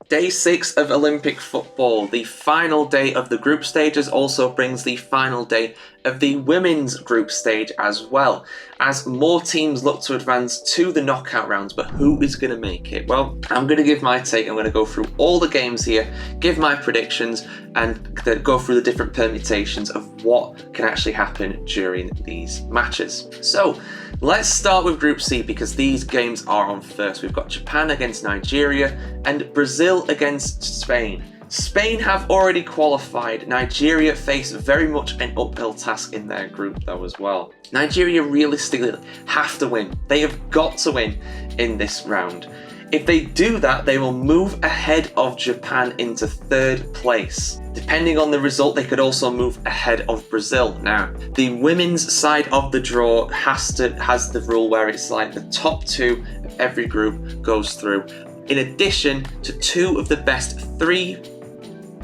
Day 6 of Olympic football, the final day of the group stages, also brings the final day of the women's group stage as well, as more teams look to advance to the knockout rounds. But who is going to make it? Well, I'm going to give my take. I'm going to go through all the games here, give my predictions, and go through the different permutations of what can actually happen during these matches. So let's start with Group C, because these games are on first. We've got Japan against Nigeria and Brazil against Spain. Spain have already qualified. Nigeria face very much an uphill task in their group though as well. Nigeria realistically have to win. They have got to win in this round. If they do that, they will move ahead of Japan into third place. Depending on the result, they could also move ahead of Brazil. Now, the women's side of the draw has the rule where it's like the top two of every group goes through, in addition to two of the best three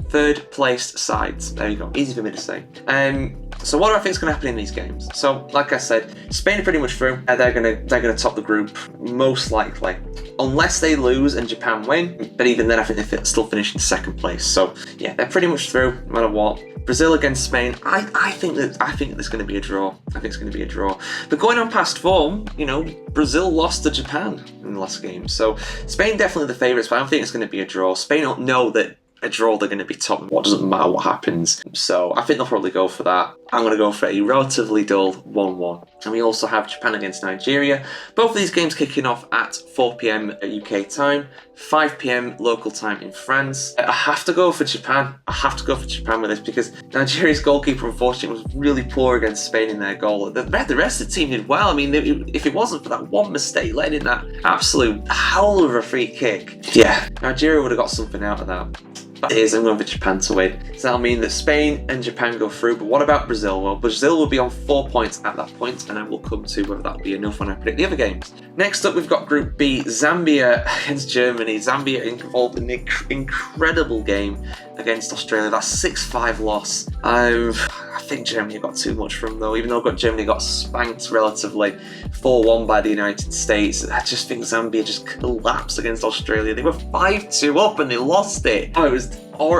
third placed sides. There you go, easy for me to say. So what do I think is going to happen in these games? So, like I said, Spain are pretty much through. They're gonna top the group most likely, unless they lose and Japan win. But even then, I think they still finish in second place. So yeah, they're pretty much through no matter what. Brazil against Spain, I think there's going to be a draw. I think it's going to be a draw. But going on past form, you know, Brazil lost to Japan in the last game. So Spain definitely the favourites, but I don't think it's going to be a draw. Spain don't know that a draw they're going to be top. What doesn't matter what happens. So I think they'll probably go for that. I'm going to go for a relatively dull 1-1. And we also have Japan against Nigeria. Both of these games kicking off at 4 p.m. UK time, 5 p.m. local time in France. I have to go for Japan. I have to go for Japan with this because Nigeria's goalkeeper, unfortunately, was really poor against Spain in their goal. The rest of the team did well. I mean, if it wasn't for that one mistake, letting in that absolute howl of a free kick, yeah, Nigeria would have got something out of that. But it is, I'm going for Japan to win. So that'll mean that Spain and Japan go through. But what about Brazil? Well, Brazil will be on 4 points at that point, and I will come to whether that'll be enough when I predict the other games. Next up, we've got Group B, Zambia against Germany. Zambia involved in an incredible game against Australia. That 6-5 loss. I think Germany got too much from them, though. Even though Germany got spanked relatively 4-1 by the United States, I just think Zambia just collapsed against Australia. They were 5-2 up and they lost it. Oh,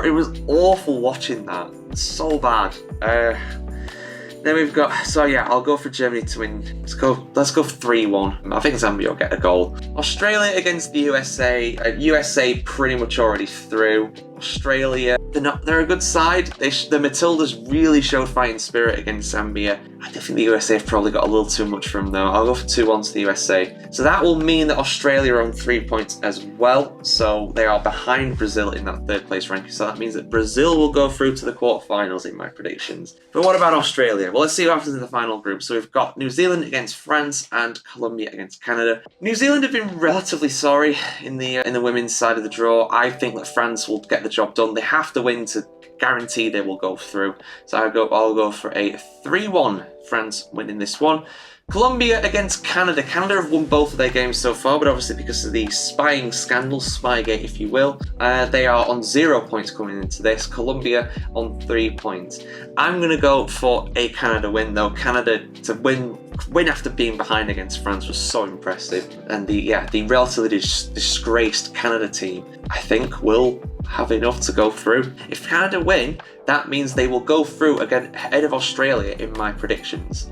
it was awful watching that. So bad. Then we've got, so yeah, I'll go for Germany to win. Let's go 3-1. I think Zambia will get a goal. Australia against the USA. USA pretty much already through. Australia, they're a good side. The Matildas really showed fighting spirit against Zambia. I think the USA have probably got a little too much from them. I'll go for 2-1 to the USA. So that will mean that Australia are on 3 points as well. So they are behind Brazil in that third place ranking. So that means that Brazil will go through to the quarterfinals in my predictions. But what about Australia? Well, let's see what happens in the final group. So we've got New Zealand against France and Colombia against Canada. New Zealand have been relatively sorry in the women's side of the draw. I think that France will get the job done. They have to win to guarantee they will go through. So I'll go for a 3-1 France winning this one. Colombia against Canada. Canada have won both of their games so far, but obviously because of the spying scandal, Spygate if you will, they are on 0 points coming into this. Colombia on 3 points. I'm going to go for a Canada win though. Canada to win after being behind against France was so impressive. And the relatively disgraced Canada team, I think, will have enough to go through. If Canada win, that means they will go through again ahead of Australia in my predictions.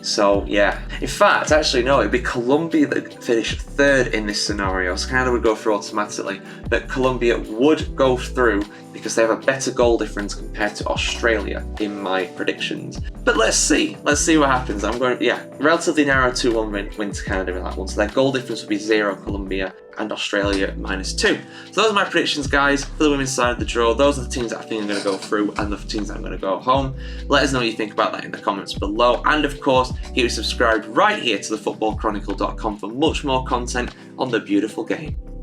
So yeah, in fact, actually no, it'd be Colombia that finished third in this scenario. So Canada would go through automatically, but Colombia would go through because they have a better goal difference compared to Australia in my predictions. But let's see what happens. I'm going, relatively narrow 2-1 win to Canada in that one. So their goal difference would be 0 Colombia and Australia -2. So those are my predictions, guys, for the women's side of the draw. Those are the teams that I think are going to go through and the teams that I'm going to go home. Let us know what you think about that in the comments below. And of course, get subscribed right here to thefootballchronicle.com for much more content on the beautiful game.